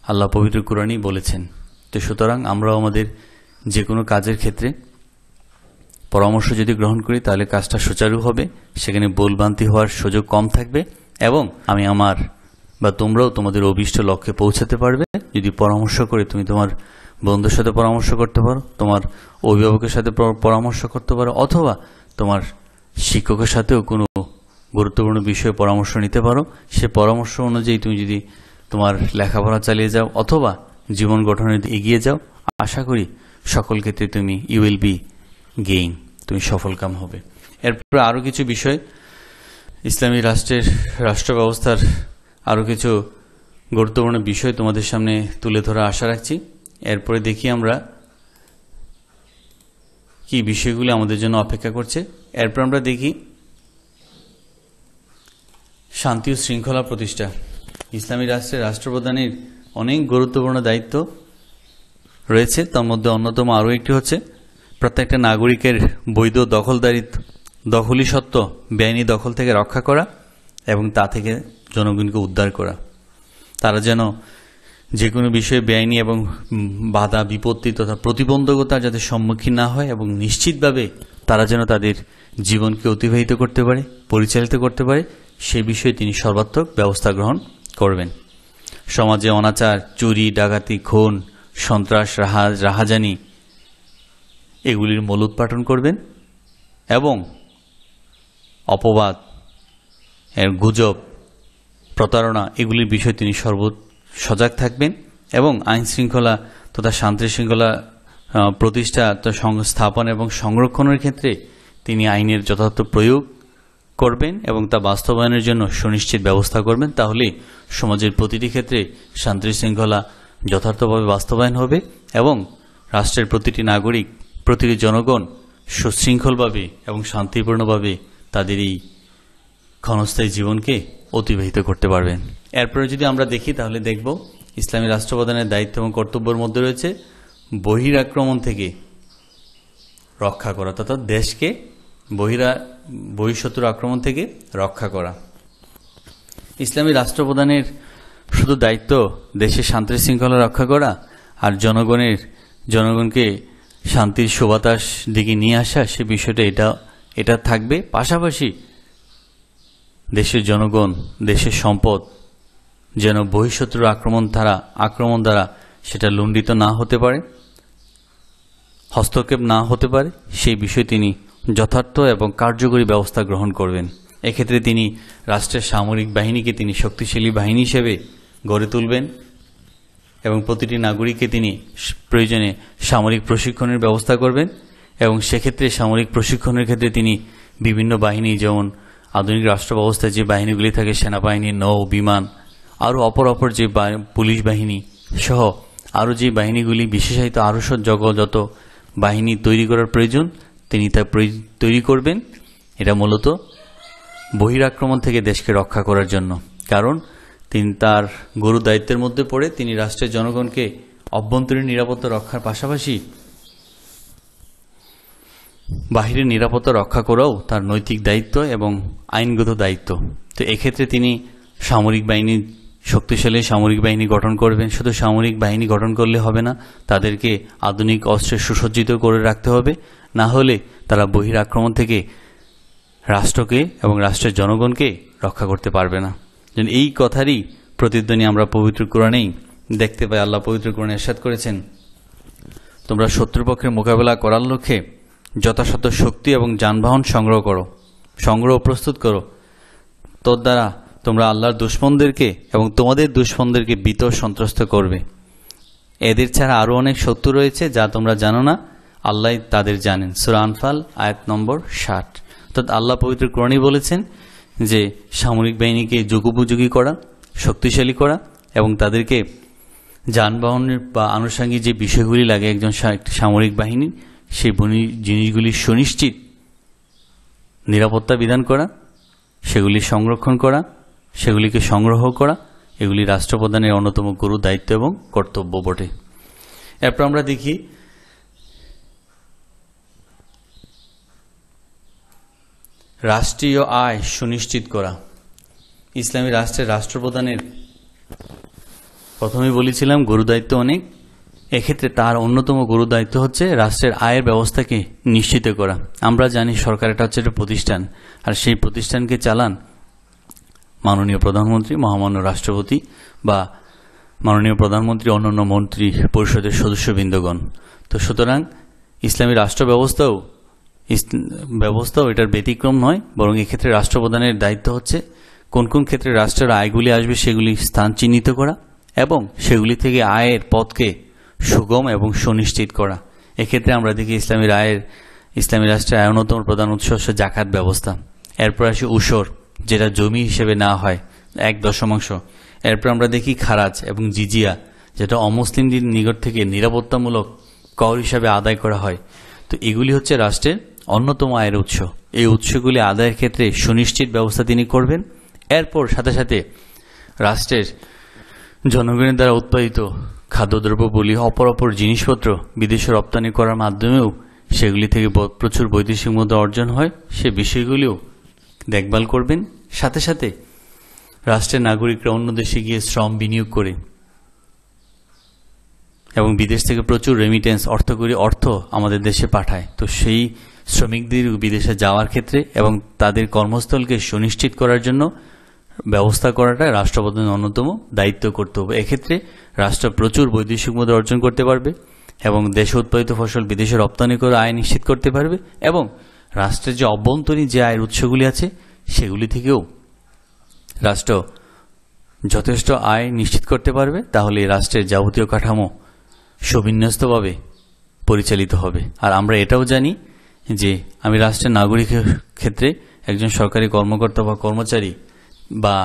আল্লাহ পবিত্র কোরআনেই বলেছেন। তো সুতরাং আমরাও আমাদের যে কোনো কাজের ক্ষেত্রে পরামর্শ যদি গ্রহণ করি তাহলে কাজটা সুচারু হবে, সেখানে ভুলভ্রান্তি হওয়ার সুযোগ কম থাকবে এবং আমি তোমরাও তোমাদের অভীষ্ট লক্ষ্যে পৌঁছাতে পারবে যদি পরামর্শ করে তুমি তোমার বন্ধুর সাথে পরামর্শ করতে পারো, তোমার অভিভাবকের সাথে পরামর্শ করতে পারো, অথবা তোমার শিক্ষকের সাথেও কোনো গুরুত্বপূর্ণ বিষয়ে পরামর্শ নিতে পারো। সে পরামর্শ অনুযায়ী তুমি যদি তোমার লেখাপড়া চালিয়ে যাও অথবা জীবন গঠনের এগিয়ে যাও, আশা করি সকল ক্ষেত্রে তুমি ইউ উইল বি গেইন, তুমি সফলকাম হবে। এরপর আরও কিছু বিষয়, ইসলামী রাষ্ট্র ব্যবস্থার আরও কিছু গুরুত্বপূর্ণ বিষয় তোমাদের সামনে তুলে ধরা আশা রাখছি। এরপরে দেখি আমরা কি বিষয়গুলি আমাদের জন্য অপেক্ষা করছে। এরপর আমরা দেখি শান্তি ও শৃঙ্খলা প্রতিষ্ঠা। ইসলামী রাষ্ট্রের রাষ্ট্রপ্রধানের অনেক গুরুত্বপূর্ণ দায়িত্ব রয়েছে, তার মধ্যে অন্যতম আরও একটি হচ্ছে প্রত্যেকটা নাগরিকের বৈধ দখলি সত্ত্ব বেআইনি দখল থেকে রক্ষা করা এবং তা থেকে জনগণকে উদ্ধার করা। তারা যেন যে কোনো বিষয়ে বেআইনি এবং বাধা বিপত্তি তথা প্রতিবন্ধকতার যাতে সম্মুখীন না হয় এবং নিশ্চিতভাবে তারা যেন তাদের জীবনকে অতিবাহিত করতে পারে, পরিচালিত করতে পারে, সেই বিষয়ে তিনি সর্বাত্মক ব্যবস্থা গ্রহণ করবেন। সমাজে অনাচার, চুরি, ডাকাতি, খুন, সন্ত্রাস, রাহাজানি এগুলির মূলোৎপাটন করবেন এবং অপবাদ, গুজব, প্রতারণা এগুলির বিষয়ে তিনি সজাগ থাকবেন এবং আইন শৃঙ্খলা তথা শান্তি শৃঙ্খলা প্রতিষ্ঠা স্থাপন এবং সংরক্ষণের ক্ষেত্রে তিনি আইনের যথার্থ প্রয়োগ করবেন এবং তা বাস্তবায়নের জন্য সুনিশ্চিত ব্যবস্থা করবেন। তাহলে সমাজের প্রতিটি ক্ষেত্রে শান্তি শৃঙ্খলা যথার্থভাবে বাস্তবায়ন হবে এবং রাষ্ট্রের প্রতিটি নাগরিক, প্রতিটি জনগণ সুশৃঙ্খলভাবে এবং শান্তিপূর্ণভাবে তাদের এই ক্ষণস্থায়ী জীবনকে অতিবাহিত করতে পারবেন। এরপরে যদি আমরা দেখি তাহলে দেখব ইসলামী রাষ্ট্রপ্রধানের দায়িত্ব এবং কর্তব্যের মধ্যে রয়েছে বহিরাক্রমণ থেকে রক্ষা করা, তথা দেশকে বহিঃশত্রুর আক্রমণ থেকে রক্ষা করা। ইসলামী রাষ্ট্রপ্রধানের শুধু দায়িত্ব দেশের শান্তি শৃঙ্খলা রক্ষা করা আর জনগণকে শান্তির সুবাতাস দিকে নিয়ে আসা, সে বিষয়টা এটা থাকবে। পাশাপাশি দেশের জনগণ, দেশের সম্পদ যেন বহিঃশত্রুর আক্রমণ দ্বারা সেটা লুণ্ঠিত না হতে পারে, হস্তক্ষেপ না হতে পারে, সেই বিষয়ে তিনি যথার্থ এবং কার্যকরী ব্যবস্থা গ্রহণ করবেন। এক্ষেত্রে তিনি রাষ্ট্রের সামরিক বাহিনীকে তিনি শক্তিশালী বাহিনী হিসেবে গড়ে তুলবেন এবং প্রতিটি নাগরিককে তিনি প্রয়োজনে সামরিক প্রশিক্ষণের ব্যবস্থা করবেন এবং সেক্ষেত্রে সামরিক প্রশিক্ষণের ক্ষেত্রে তিনি বিভিন্ন বাহিনী, যেমন আধুনিক রাষ্ট্র ব্যবস্থায় যে বাহিনীগুলি থাকে, সেনাবাহিনী, নৌ, বিমান, আরও অপর যে পুলিশ বাহিনী সহ আরও যে বাহিনীগুলি বিশেষায়িত আরও যত বাহিনী তৈরি করার প্রয়োজন তিনি তা তৈরি করবেন। এটা মূলত বহিরাক্রমণ থেকে দেশকে রক্ষা করার জন্য, কারণ তিনি তার গুরু দায়িত্বের মধ্যে পড়ে তিনি রাষ্ট্রের জনগণকে অভ্যন্তরীণ নিরাপত্তা রক্ষার পাশাপাশি বাহিরের নিরাপত্তা রক্ষা করাও তার নৈতিক দায়িত্ব এবং আইনগত দায়িত্ব। তো এক্ষেত্রে তিনি শক্তিশালী সামরিক বাহিনী গঠন করবেন। শুধু সামরিক বাহিনী গঠন করলে হবে না, তাদেরকে আধুনিক অস্ত্রে সুসজ্জিত করে রাখতে হবে, না হলে তারা বহিরাক্রমণ থেকে রাষ্ট্রকে এবং রাষ্ট্রের জনগণকে রক্ষা করতে পারবে না। এই কথারই প্রতিধ্বনি আমরা পবিত্র কোরআনেই দেখতে পাই। আল্লাহ পবিত্র কোরআনে ইরশাদ করেছেন, তোমরা শত্রুপক্ষের মোকাবেলা করার লক্ষ্যে যথাসাধ্য শক্তি এবং যানবাহন সংগ্রহ প্রস্তুত করো। তোর দ্বারা তোমরা আল্লাহর দুশমনদেরকে এবং তোমাদের দুশমনদেরকে ভীত সন্ত্রস্ত করবে। এদের ছাড়া আরও অনেক শত্রু রয়েছে যা তোমরা জানো না, আল্লাহ তাদের জানেন। সূরা আনফাল আয়াত নম্বর 60। অর্থাৎ আল্লাহ পবিত্র কোরআনেই বলেছেন যে সামরিক বাহিনীকে যুগোপযোগী করা, শক্তিশালী করা এবং তাদেরকে যানবাহনের বা আনুষঙ্গিক যে বিষয়গুলি লাগে একজন সামরিক বাহিনী, সেই জিনিসগুলি সুনিশ্চিত নিরাপত্তা বিধান করা, সেগুলি সংরক্ষণ করা, সেগুলিকে সংগ্রহ করা, এগুলি রাষ্ট্রপ্রধানের অন্যতম গুরু দায়িত্ব এবং কর্তব্য বটে। এরপর আমরা দেখি রাষ্ট্রীয় আয় সুনিশ্চিত করা। ইসলামী রাষ্ট্রের রাষ্ট্রপ্রধানের প্রথমেই বলেছিলাম গুরু দায়িত্ব অনেক, এক্ষেত্রে তার অন্যতম গুরু দায়িত্ব হচ্ছে রাষ্ট্রের আয়ের ব্যবস্থাকে নিশ্চিত করা। আমরা জানি সরকার এটা হচ্ছে একটা প্রতিষ্ঠান, আর সেই প্রতিষ্ঠানকে চালান মাননীয় প্রধানমন্ত্রী, মহামান্য রাষ্ট্রপতি বা মাননীয় প্রধানমন্ত্রী, অন্যান্য মন্ত্রী পরিষদের সদস্যবৃন্দগণ। তো সুতরাং ইসলামী রাষ্ট্র ব্যবস্থাও এটার ব্যতিক্রম নয়, বরং এক্ষেত্রে রাষ্ট্রপ্রধানের দায়িত্ব হচ্ছে কোন কোন ক্ষেত্রে রাষ্ট্রের আয়গুলি আসবে সেগুলি স্থান চিহ্নিত করা এবং সেগুলি থেকে আয়ের পথকে সুগম এবং সুনিশ্চিত করা। এক্ষেত্রে আমরা দেখি ইসলামী রাষ্ট্রের আয় অন্যতম প্রধান উৎস হচ্ছে জাকাত ব্যবস্থা। এরপর আসে উসর, যেটা জমি হিসেবে নেওয়া হয় 1/10। এরপর আমরা দেখি খারাজ এবং জিজিয়া, যেটা অমুসলিমদের নিকট থেকে নিরাপত্তামূলক কর হিসাবে আদায় করা হয়। তো এগুলি হচ্ছে রাষ্ট্রের অন্যতম আয়ের উৎস। এই উৎসগুলি আদায়ের ক্ষেত্রে সুনিশ্চিত ব্যবস্থা তিনি করবেন। এরপর সাথে সাথে রাষ্ট্রের জনগণের দ্বারা উৎপাদিত খাদ্যদ্রব্য বলি অপর জিনিসপত্র বিদেশে রপ্তানি করার মাধ্যমেও সেগুলি থেকে প্রচুর বৈদেশিক মুদ্রা অর্জন হয়, সে বিষয়গুলিও দেখভাল করবেন। সাথে সাথে রাষ্ট্রের নাগরিকরা অন্য দেশে গিয়ে শ্রম বিনিয়োগ করে এবং বিদেশ থেকে প্রচুর রেমিটেন্স অর্থ আমাদের দেশে পাঠায়। তো সেই শ্রমিকদের বিদেশে যাওয়ার ক্ষেত্রে এবং তাদের কর্মস্থলকে সুনিশ্চিত করার জন্য ব্যবস্থা করাটা রাষ্ট্রপ্রধানের অন্যতম দায়িত্ব কর্তব্য। এক্ষেত্রে রাষ্ট্র প্রচুর বৈদেশিক মুদ্রা অর্জন করতে পারবে এবং দেশে উৎপাদিত ফসল বিদেশে রপ্তানি করে আয় নিশ্চিত করতে পারবে এবং রাষ্ট্রের যে অভ্যন্তরীণ যে আয়ের উৎসগুলি আছে সেগুলি থেকেও রাষ্ট্র যথেষ্ট আয় নিশ্চিত করতে পারবে। তাহলে রাষ্ট্রের যাবতীয় কাঠামো সুবিন্যস্তভাবে পরিচালিত হবে। আর আমরা এটাও জানি যে আমি রাষ্ট্রের নাগরিকের ক্ষেত্রে একজন সরকারি কর্মকর্তা বা কর্মচারী বা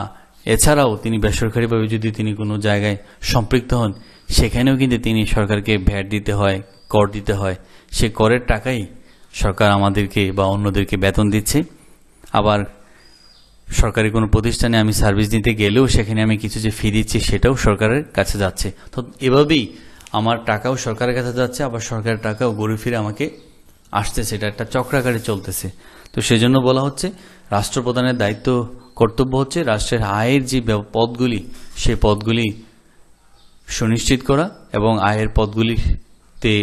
এছাড়াও তিনি বেসরকারিভাবে যদি তিনি কোনো জায়গায় সম্পৃক্ত হন, সেখানেও কিন্তু তিনি সরকারকে ভ্যাট দিতে হয়, কর দিতে হয়। সে করের টাকাই সরকার আমাদেরকে বা অন্যদেরকে বেতন দিচ্ছে। আবার সরকারি কোনো প্রতিষ্ঠানে আমি সার্ভিস দিতে গেলেও সেখানে আমি কিছু যে ফি দিচ্ছি সেটাও সরকারের কাছে যাচ্ছে। তো এভাবেই আমার টাকাও সরকারের কাছে যাচ্ছে, আবার সরকারের টাকাও ঘুরে ফিরে আমাকে আসতেছে। এটা একটা চক্রাকারে চলতেছে। তো সেজন্য বলা হচ্ছে রাষ্ট্রপ্রধানের দায়িত্ব কর্তব্য হচ্ছে রাষ্ট্রের আয়ের যে পথগুলি সেই পথগুলি সুনিশ্চিত করা এবং আয়ের পথগুলিতে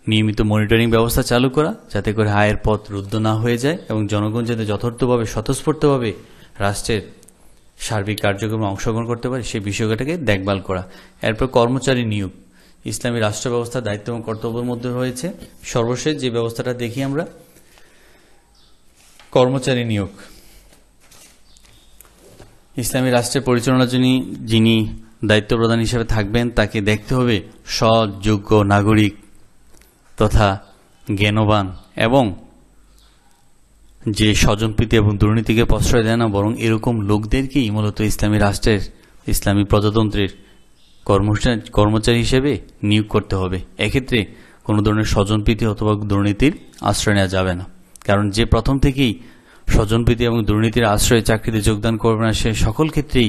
নিয়মিত মনিটরিং ব্যবস্থা চালু করা, যাতে করে আয়ের পথ রুদ্ধ না হয়ে যায় এবং জনগণ যাতে যথার্থভাবে স্বতঃস্ফূর্তভাবে রাষ্ট্রের সার্বিক কার্যক্রমে অংশগ্রহণ করতে পারে সেই বিষয়টাকে দেখভাল করা। এরপর কর্মচারী নিয়োগ ইসলামী রাষ্ট্র ব্যবস্থার দায়িত্ব এবং কর্তব্যের মধ্যে রয়েছে। সর্বশেষ যে ব্যবস্থাটা দেখি আমরা, কর্মচারী নিয়োগ। ইসলামী রাষ্ট্রের পরিচালনার জন্য যিনি দায়িত্ব প্রদান হিসেবে থাকবেন তাকে দেখতে হবে সৎ, যোগ্য নাগরিক তথা জ্ঞানবান এবং যে স্বজনপ্রীতি এবং দুর্নীতিকে প্রশ্রয় দেয় না, বরং এরকম লোকদেরকেই মূলত ইসলামী রাষ্ট্রের ইসলামী প্রজাতন্ত্রের কর্মচারী হিসেবে নিয়োগ করতে হবে। এক্ষেত্রে কোনো ধরনের স্বজনপ্রীতি অথবা দুর্নীতির আশ্রয় নেওয়া যাবে না। কারণ যে প্রথম থেকেই স্বজনপ্রীতি এবং দুর্নীতির আশ্রয়ে চাকরিতে যোগদান করবে না, সে সকল ক্ষেত্রেই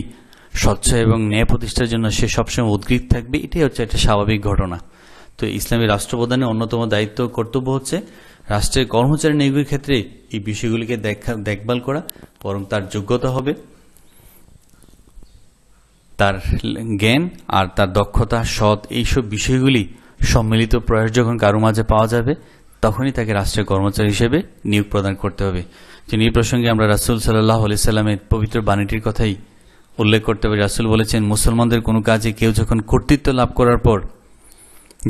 স্বচ্ছ এবং ন্যায় প্রতিষ্ঠার জন্য সে সবসময় উদ্গ্রীব থাকবে। এটাই হচ্ছে একটা স্বাভাবিক ঘটনা। তো ইসলামী রাষ্ট্রপ্রধানের অন্যতম দায়িত্ব কর্তব্য হচ্ছে রাষ্ট্রের কর্মচারী নিয়োগের ক্ষেত্রে এই বিষয়গুলিকে দেখভাল করা, বরং তার যোগ্যতা হবে, তার জ্ঞান আর তার দক্ষতা, সৎ, এইসব বিষয়গুলি সম্মিলিত প্রয়াস যখন কারো মাঝে পাওয়া যাবে তখনই তাকে রাষ্ট্রের কর্মচারী হিসেবে নিয়োগ প্রদান করতে হবে। যিনি এই প্রসঙ্গে আমরা রাসূল সাল্লাল্লাহু আলাইহি সাল্লামের পবিত্র বাণীটির কথাই উল্লেখ করতে পারি। রাসূল বলেছেন, মুসলমানদের কোনো কাজে কেউ যখন কর্তৃত্ব লাভ করার পর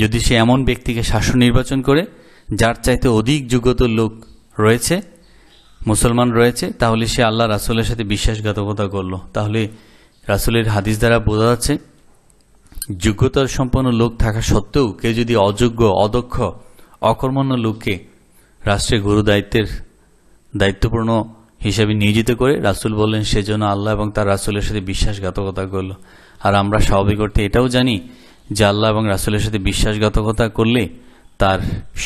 যদি সে এমন ব্যক্তিকে শাসন নির্বাচন করে যার চাইতে অধিক যোগ্যতার লোক রয়েছে, মুসলমান রয়েছে, তাহলে সে আল্লাহ রাসূলের সাথে বিশ্বাসঘাতকতা করলো। তাহলে রাসূলের হাদিস দ্বারা বোঝা যাচ্ছে যোগ্যতার সম্পন্ন লোক থাকা সত্ত্বেও কেউ যদি অযোগ্য, অদক্ষ, অকর্মণ্য লোককে রাষ্ট্রের গুরু দায়িত্বপূর্ণ হিসেবে নিয়োজিত করে, রাসূল বললেন সেজন্য আল্লাহ এবং তার রাসূলের সাথে বিশ্বাসঘাতকতা করলো। আর আমরা স্বাভাবিক অর্থে এটাও জানি যে আল্লাহ এবং রাসূলের সাথে বিশ্বাসঘাতকতা করলে তার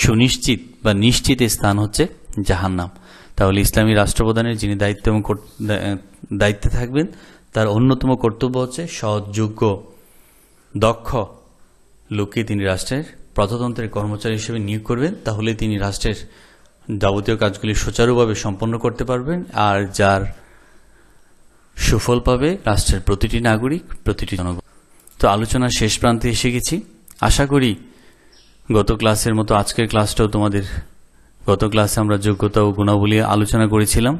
সুনিশ্চিত বা নিশ্চিত স্থান হচ্ছে জাহান্নাম। তাহলে ইসলামী রাষ্ট্রপ্রধানের যিনি দায়িত্বে থাকবেন তার অন্যতম কর্তব্য হচ্ছে সৎ, যোগ্য, দক্ষ লোককে তিনি রাষ্ট্রের প্রজাতন্ত্রের কর্মচারী হিসেবে নিয়োগ করবেন। তাহলে তিনি রাষ্ট্রের যাবতীয় কাজগুলি সুচারুভাবে সম্পন্ন করতে পারবেন, আর যার সুফল পাবে রাষ্ট্রের প্রতিটি নাগরিক, প্রতিটি জনগণ। তো আলোচনার শেষ প্রান্তে এসে গেছি। আশা করি গত ক্লাসের মতো আজকের ক্লাসটাও তোমাদের, গত ক্লাসে আমরা যোগ্যতা ও গুণাবলী আলোচনা করেছিলাম,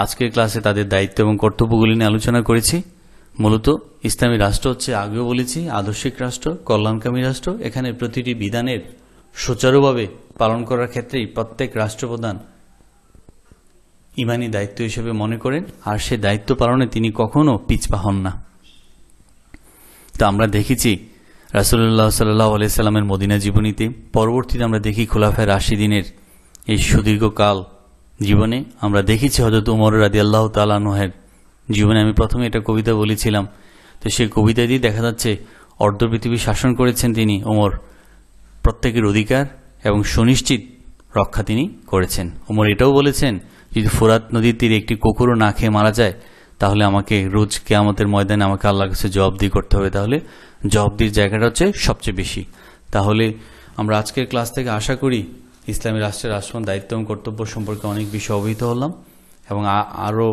আজকের ক্লাসে তাদের দায়িত্ব এবং কর্তব্যগুলি নিয়ে আলোচনা করেছি। মূলত ইসলামী রাষ্ট্র হচ্ছে, আগেও বলেছি, আদর্শিক রাষ্ট্র, কল্যাণকামী রাষ্ট্র। এখানে প্রতিটি বিধানের সুচারুভাবে পালন করার ক্ষেত্রেই প্রত্যেক রাষ্ট্রপ্রধান ইমানি দায়িত্ব হিসেবে মনে করেন, আর সে দায়িত্ব পালনে তিনি কখনো পিছপা হন না। তো আমরা দেখেছি রাসূলুল্লাহ সাল্লাল্লাহু আলাইহি সাল্লামের মদিনা জীবনীতে, পরবর্তীতে আমরা দেখি খোলাফায়ে রাশিদিনের এই সুদীর্ঘকাল জীবনে আমরা দেখেছি হযরত ওমর রাদিয়াল্লাহু তাআলা আনহুর জীবনে। আমি প্রথমে এটা কবিতা বলেছিলাম, তো সেই কবিতা দিয়ে দেখা যাচ্ছে অর্ধ পৃথিবী শাসন করেছেন তিনি ওমর, প্রত্যেকের অধিকার এবং সুনিশ্চিত রক্ষা তিনি করেছেন। ওমর এটাও বলেছেন, যদি ফোরাত নদীর তীরে একটি কুকুরও না খেয়ে মারা যায় তাহলে আমাকে রোজ কিয়ামতের ময়দানে আমাকে আল্লাহর কাছে জবাবদিহি করতে হবে। তাহলে জবাবদিহির জায়গাটা হচ্ছে সবচেয়ে বেশি। তাহলে আমরা আজকের ক্লাস থেকে আশা করি ইসলামী রাষ্ট্রের রাষ্ট্রপ্রধান দায়িত্ব এবং কর্তব্য সম্পর্কে অনেক বিষয় অবহিত হলাম, এবং আরও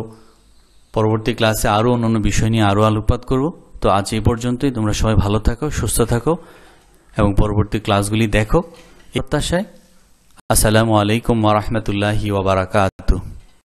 পরবর্তী ক্লাসে আরও অন্যান্য বিষয় নিয়ে আরও আলোকপাত করব। তো আজ এই পর্যন্তই। তোমরা সবাই ভালো থাকো, সুস্থ থাকো এবং পরবর্তী ক্লাসগুলি দেখো এই প্রত্যাশায়। আসসালামু আলাইকুম ওয়া রাহমাতুল্লাহি ওয়া বারাকাতুহু।